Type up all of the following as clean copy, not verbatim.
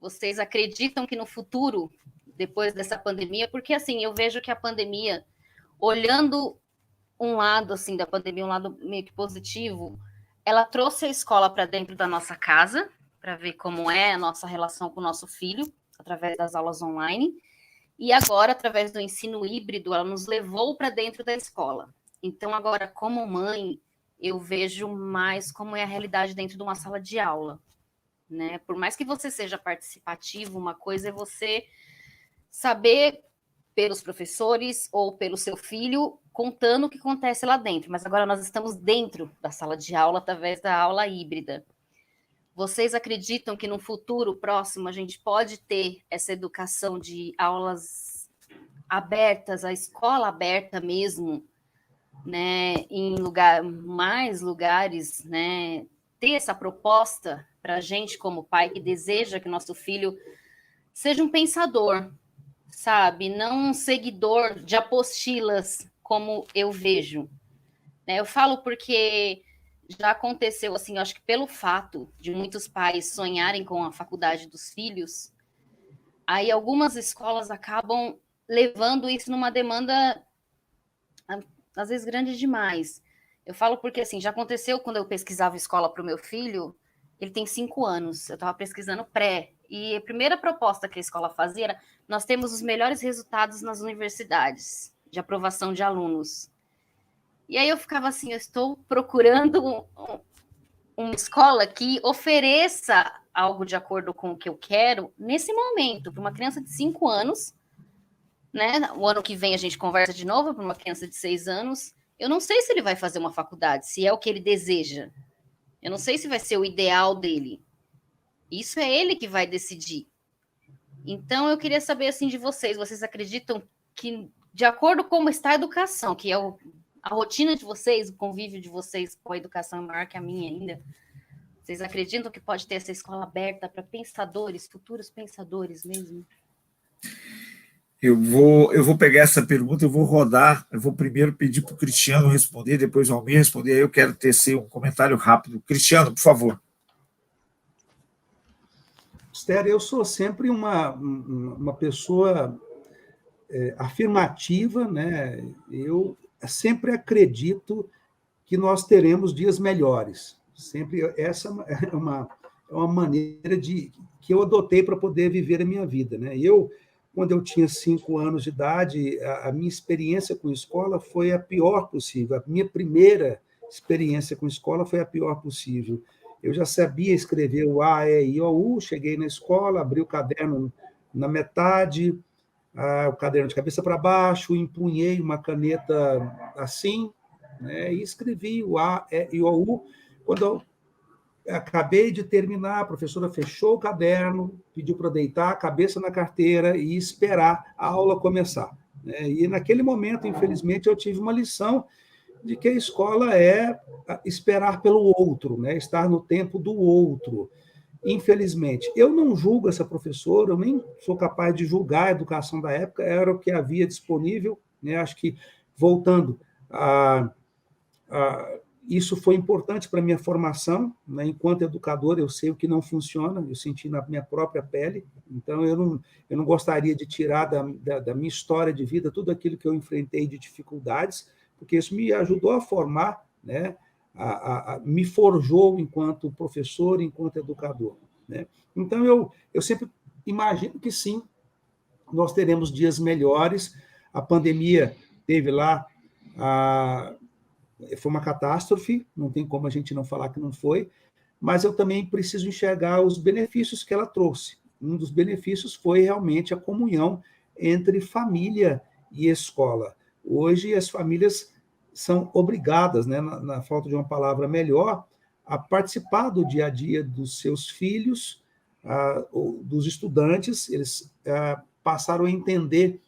vocês acreditam que no futuro, depois dessa pandemia, porque assim, eu vejo que a pandemia, olhando um lado assim da pandemia, um lado meio que positivo, ela trouxe a escola para dentro da nossa casa, para ver como é a nossa relação com o nosso filho, através das aulas online. E agora, através do ensino híbrido, ela nos levou para dentro da escola. Então, agora, como mãe, eu vejo mais como é a realidade dentro de uma sala de aula. Né? Por mais que você seja participativo, uma coisa é você saber pelos professores ou pelo seu filho contando o que acontece lá dentro, mas agora nós estamos dentro da sala de aula através da aula híbrida. Vocês acreditam que no futuro próximo a gente pode ter essa educação de aulas abertas, a escola aberta mesmo, né, em mais lugares, né, ter essa proposta para a gente como pai que deseja que nosso filho seja um pensador, sabe? Não um seguidor de apostilas, como eu vejo. Né? Eu falo porque já aconteceu, assim, eu acho que pelo fato de muitos pais sonharem com a faculdade dos filhos, aí algumas escolas acabam levando isso numa demanda, às vezes, grande demais. Eu falo porque, assim, já aconteceu quando eu pesquisava escola para o meu filho, ele tem 5 anos, eu estava pesquisando pré, e a primeira proposta que a escola fazia era: nós temos os melhores resultados nas universidades de aprovação de alunos. E aí eu ficava assim, eu estou procurando uma escola que ofereça algo de acordo com o que eu quero nesse momento, para uma criança de 5 anos, né? O ano que vem a gente conversa de novo para uma criança de 6 anos. Eu não sei se ele vai fazer uma faculdade, se é o que ele deseja. Eu não sei se vai ser o ideal dele. Isso é ele que vai decidir. Então, eu queria saber assim de vocês. Vocês acreditam que, de acordo com como está a educação, que é a rotina de vocês, o convívio de vocês com a educação é maior que a minha ainda, vocês acreditam que pode ter essa escola aberta para pensadores, futuros pensadores mesmo? Eu vou pegar essa pergunta, eu vou rodar, eu vou primeiro pedir para o Cristiano responder, depois o Almir responder, aí eu quero tecer um comentário rápido. Cristiano, por favor. Esther, eu sou sempre uma pessoa afirmativa, né? Eu sempre acredito que nós teremos dias melhores. Sempre essa é uma maneira que eu adotei para poder viver a minha vida, né? Quando eu tinha 5 anos de idade, a minha experiência com escola foi a pior possível. A minha primeira experiência com escola foi a pior possível. Eu já sabia escrever o A, E, I, O, U, cheguei na escola, abri o caderno na metade, o caderno de cabeça para baixo, empunhei uma caneta assim, né, e escrevi o A, E, I, O, U. Quando eu acabei de terminar, a professora fechou o caderno, pediu para deitar a cabeça na carteira e esperar a aula começar. Né? E naquele momento, infelizmente, eu tive uma lição de que a escola é esperar pelo outro, né? Estar no tempo do outro. Infelizmente, eu não julgo essa professora, eu nem sou capaz de julgar a educação da época, era o que havia disponível, né? Acho que, voltando isso foi importante para a minha formação, né? Enquanto educador, eu sei o que não funciona, eu senti na minha própria pele, então eu não gostaria de tirar da minha história de vida tudo aquilo que eu enfrentei de dificuldades, porque isso me ajudou a formar, né? Me forjou enquanto professor, enquanto educador. Né? Então, eu sempre imagino que sim, nós teremos dias melhores. A pandemia teve lá foi uma catástrofe, não tem como a gente não falar que não foi, mas eu também preciso enxergar os benefícios que ela trouxe. Um dos benefícios foi realmente a comunhão entre família e escola. Hoje, as famílias são obrigadas, né, na falta de uma palavra melhor, a participar do dia a dia dos seus filhos, dos estudantes. Eles passaram a entender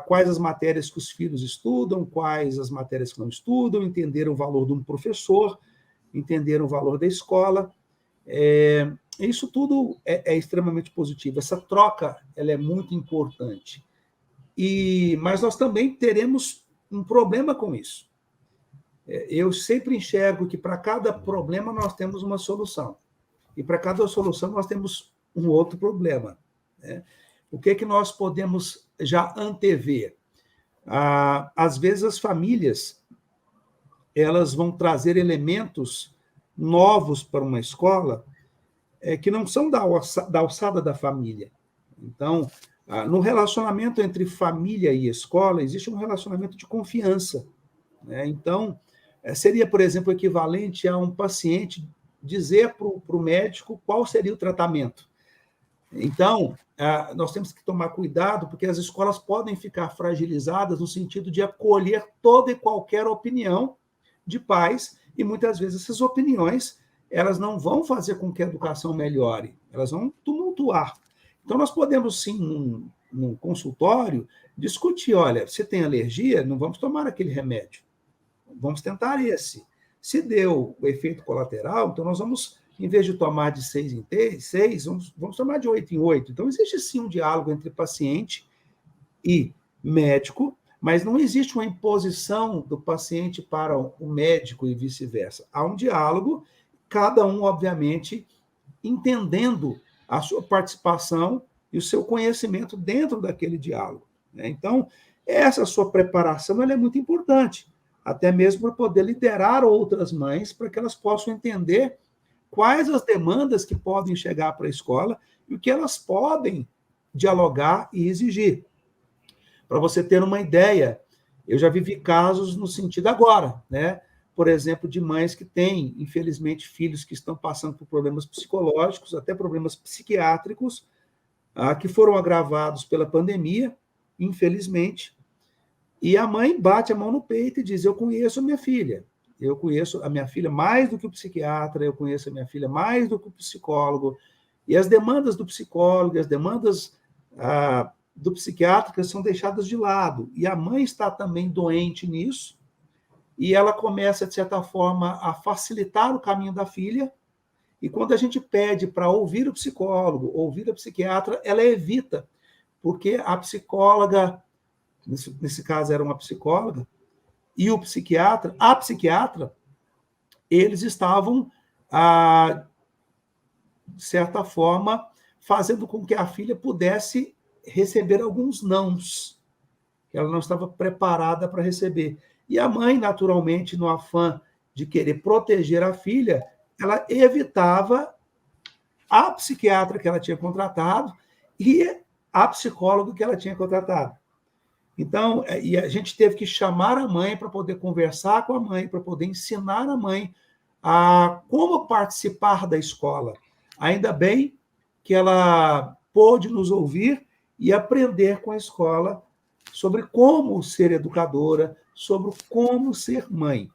quais as matérias que os filhos estudam, quais as matérias que não estudam, entenderam o valor de um professor, entenderam o valor da escola. Isso tudo é extremamente positivo. Essa troca ela é muito importante. Mas nós também teremos um problema com isso. Eu sempre enxergo que para cada problema nós temos uma solução. E para cada solução nós temos um outro problema, né? O que é que nós podemos já antever? Às vezes as famílias elas vão trazer elementos novos para uma escola que não são da alçada da família. Então, no relacionamento entre família e escola, existe um relacionamento de confiança, né? Então, seria, por exemplo, equivalente a um paciente dizer para o médico qual seria o tratamento. Então, nós temos que tomar cuidado, porque as escolas podem ficar fragilizadas no sentido de acolher toda e qualquer opinião de pais, e muitas vezes essas opiniões elas não vão fazer com que a educação melhore, elas vão tumultuar. Então, nós podemos, sim, num consultório, discutir, olha, você tem alergia, não vamos tomar aquele remédio, vamos tentar esse. Se deu o efeito colateral, então nós vamos, em vez de tomar de 6 em 6, vamos tomar de 8 em 8. Então, existe, sim, um diálogo entre paciente e médico, mas não existe uma imposição do paciente para o médico e vice-versa. Há um diálogo, cada um, obviamente, entendendo a sua participação e o seu conhecimento dentro daquele diálogo, né? Então, essa sua preparação ela é muito importante, até mesmo para poder liderar outras mães, para que elas possam entender quais as demandas que podem chegar para a escola e o que elas podem dialogar e exigir. Para você ter uma ideia, eu já vivi casos no sentido agora, né? Por exemplo, de mães que têm, infelizmente, filhos que estão passando por problemas psicológicos, até problemas psiquiátricos, que foram agravados pela pandemia, infelizmente, e a mãe bate a mão no peito e diz, eu conheço a minha filha mais do que o psiquiatra, eu conheço a minha filha mais do que o psicólogo, e as demandas do psicólogo, as demandas do psiquiatra são deixadas de lado, e a mãe está também doente nisso, e ela começa, de certa forma, a facilitar o caminho da filha, e quando a gente pede para ouvir o psicólogo, ouvir a psiquiatra, ela evita, porque a psicóloga, nesse caso era uma psicóloga, e a psiquiatra, eles estavam, de certa forma, fazendo com que a filha pudesse receber alguns nãos, que ela não estava preparada para receber. E a mãe, naturalmente, no afã de querer proteger a filha, ela evitava a psiquiatra que ela tinha contratado e a psicóloga que ela tinha contratado. Então, e a gente teve que chamar a mãe para poder conversar com a mãe, para poder ensinar a mãe a como participar da escola. Ainda bem que ela pôde nos ouvir e aprender com a escola sobre como ser educadora, sobre como ser mãe.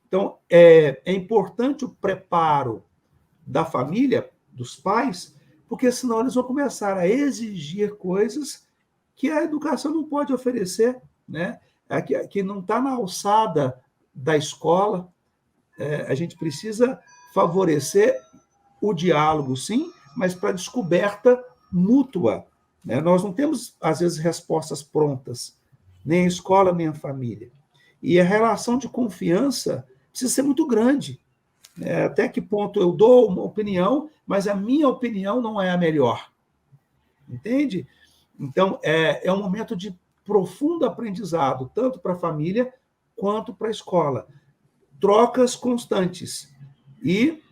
Então, é importante o preparo da família, dos pais, porque senão eles vão começar a exigir coisas que a educação não pode oferecer, né? Que não está na alçada da escola. A gente precisa favorecer o diálogo, sim, mas para descoberta mútua, né? Nós não temos, às vezes, respostas prontas, nem a escola, nem a família. E a relação de confiança precisa ser muito grande. Até que ponto eu dou uma opinião, mas a minha opinião não é a melhor. Entende? Então, é um momento de profundo aprendizado, tanto para a família quanto para a escola. Trocas constantes. E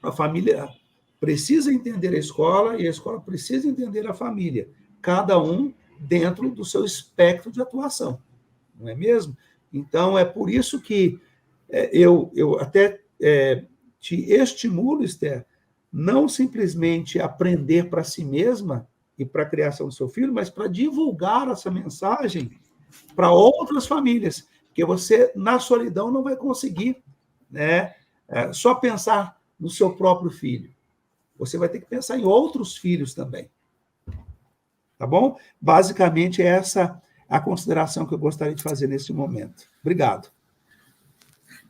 a família precisa entender a escola e a escola precisa entender a família. Cada um dentro do seu espectro de atuação. Não é mesmo? Então, é por isso que eu até te estimulo, Esther, não simplesmente aprender para si mesma e para a criação do seu filho, mas para divulgar essa mensagem para outras famílias, porque você, na solidão, não vai conseguir, né, só pensar no seu próprio filho. Você vai ter que pensar em outros filhos também. Tá bom? Basicamente, essa é a consideração que eu gostaria de fazer nesse momento. Obrigado.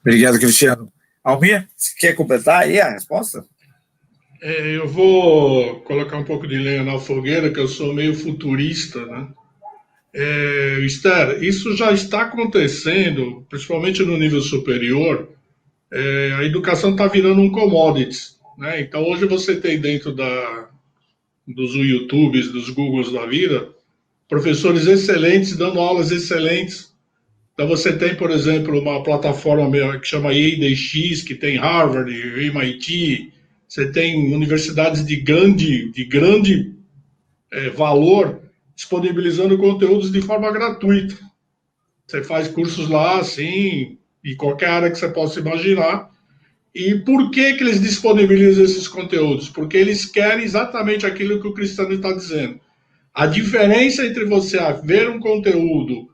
Obrigado, Cristiano. Almir, você quer completar aí a resposta? Eu vou colocar um pouco de lenha na fogueira, que eu sou meio futurista, né? Esther, isso já está acontecendo, principalmente no nível superior. A educação está virando um commodity, né? Então, hoje você tem dentro dos YouTubes, dos Googles da vida, professores excelentes dando aulas excelentes. Então você tem, por exemplo, uma plataforma que chama EDX, que tem Harvard, MIT, você tem universidades de grande valor disponibilizando conteúdos de forma gratuita. Você faz cursos lá, assim, em qualquer área que você possa imaginar. E por que eles disponibilizam esses conteúdos? Porque eles querem exatamente aquilo que o Cristiano está dizendo. A diferença entre você ver um conteúdo,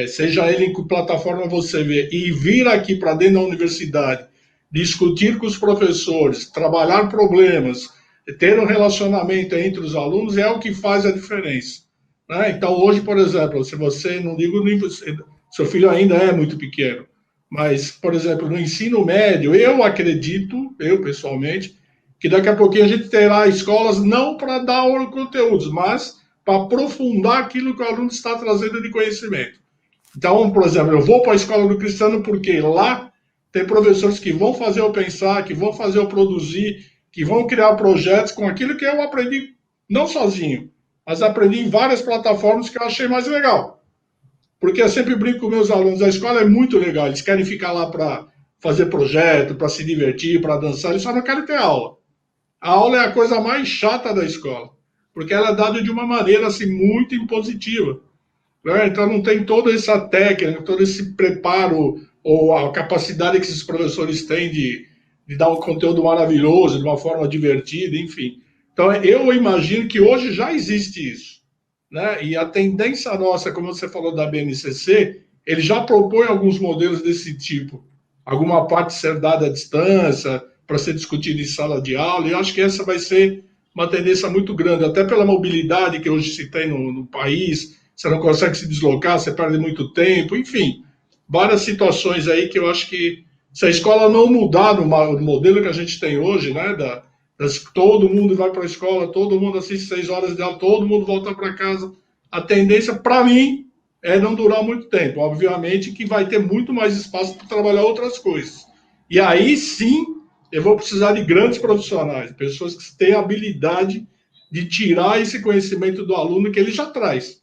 seja ele em que plataforma você vê, e vir aqui para dentro da universidade, discutir com os professores, trabalhar problemas, ter um relacionamento entre os alunos, é o que faz a diferença. Né? Então, hoje, por exemplo, se você, não digo, seu filho ainda é muito pequeno, mas, por exemplo, no ensino médio, eu acredito, eu pessoalmente, que daqui a pouquinho a gente terá escolas não para dar conteúdos, mas para aprofundar aquilo que o aluno está trazendo de conhecimento. Então, por exemplo, eu vou para a escola do Cristiano porque lá tem professores que vão fazer eu pensar, que vão fazer eu produzir, que vão criar projetos com aquilo que eu aprendi, não sozinho, mas aprendi em várias plataformas que eu achei mais legal. Porque eu sempre brinco com meus alunos, a escola é muito legal, eles querem ficar lá para fazer projeto, para se divertir, para dançar, eles só não querem ter aula. A aula é a coisa mais chata da escola, porque ela é dada de uma maneira assim, muito impositiva. Né? Então não tem toda essa técnica, todo esse preparo, ou a capacidade que esses professores têm de dar um conteúdo maravilhoso, de uma forma divertida, enfim. Então eu imagino que hoje já existe isso. Né? E a tendência nossa, como você falou da BNCC, ele já propõe alguns modelos desse tipo. Alguma parte ser dada à distância, para ser discutida em sala de aula, e eu acho que essa vai ser uma tendência muito grande, até pela mobilidade que hoje se tem no país, você não consegue se deslocar, você perde muito tempo, enfim, várias situações aí que eu acho que se a escola não mudar no modelo que a gente tem hoje, né, todo mundo vai para a escola, todo mundo assiste 6 horas de aula, todo mundo volta para casa, a tendência, para mim, é não durar muito tempo. Obviamente que vai ter muito mais espaço para trabalhar outras coisas. E aí, sim, eu vou precisar de grandes profissionais, pessoas que têm a habilidade de tirar esse conhecimento do aluno que ele já traz.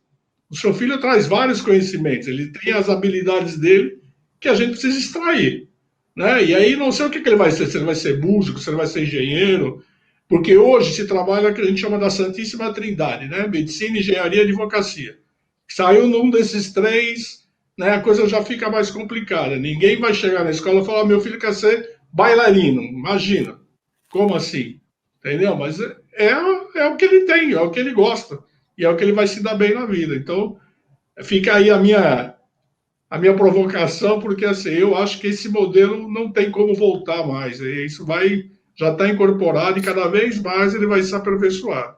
O seu filho traz vários conhecimentos, ele tem as habilidades dele que a gente precisa extrair. Né? E aí não sei o que ele vai ser, se ele vai ser músico, se ele vai ser engenheiro, porque hoje se trabalha o que a gente chama da Santíssima Trindade, né? Medicina, engenharia e advocacia. Saiu num desses três, né, a coisa já fica mais complicada. Ninguém vai chegar na escola e falar, meu filho quer ser bailarino, imagina. Como assim? Entendeu? Mas é o que ele tem, é o que ele gosta, e é o que ele vai se dar bem na vida. Então, fica aí a minha provocação, porque assim, eu acho que esse modelo não tem como voltar mais. Isso já está incorporado e cada vez mais ele vai se aperfeiçoar.